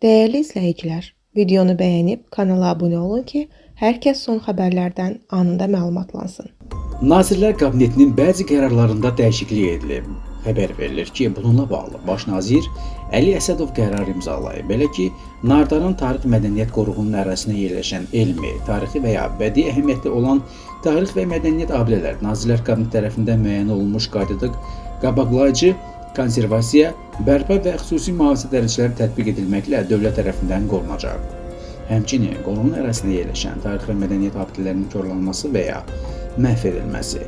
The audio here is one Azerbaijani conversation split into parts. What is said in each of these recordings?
Değerli izləyicilər, videonu bəyənib kanala abunə olun ki, hər kəs son xəbərlərdən anında məlumatlansın. Nazirlər Kabinetinin bəzi qərarlarında dəyişiklik edilib. Xəbər verilir ki, bununla bağlı Baş nazir Əli Əsədov qərar imzalayıb. Belə ki, Nardaran Tarix Mədəniyyət Qoruğunun ərazisində yerləşən elmi, tarixi və ya bədii əhəmiyyətli olan tarix və mədəniyyət abidələr Nazirlər Kabineti tərəfindən müəyyən olunmuş qaydada qabaqlayıcı konservasiya, bərpa və xüsusi mühafizə dərəcələri tətbiq edilməklə dövlət tərəfindən qorunacaq. Həmçinin qoruğun ərazisində yerləşən tarix və mədəniyyət abidələrinin korlanması və ya məhv edilməsi,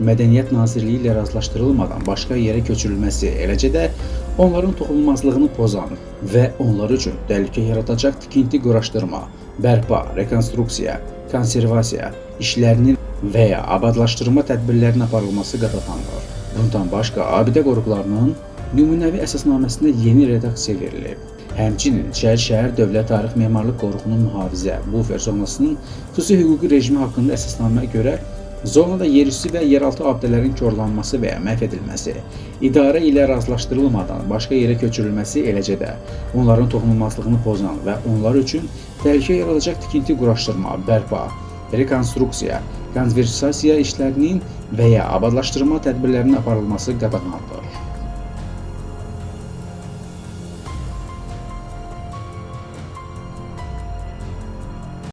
Mədəniyyət Nazirliyi ilə razılaşdırılmadan başqa yerə köçürülməsi, eləcə də onların toxunulmazlığını pozan və onlar üçün təhlükə yaradacaq tikinti, quraşdırma, bərpa, rekonstruksiya, konservasiya işlərinin və ya abadlaşdırma tədbirlərinin aparılması qadağandır. Bundan başqa, abidə qoruqlarının nümunəvi əsasnaməsinə yeni redaksiya verilib. Həmçinin şəhər Dövlət Tarix Memarlıq Qoruğunun mühafizə, bufer zonasının xüsusi hüquqi rejimi haqqında əsasnaməyə görə zonada yerüstü və yeraltı abidələrin korlanması və ya məhv edilməsi, idarə ilə razılaşdırılmadan başqa yerə köçürülməsi, eləcə də onların toxunulmazlığını pozan və onlar üçün təhlükə yaradacaq tikinti, quraşdırma, bərpa, rekonstruksiya, konservasiya işlərinin və ya abadlaşdırma tədbirlərinin aparılması qadağandır.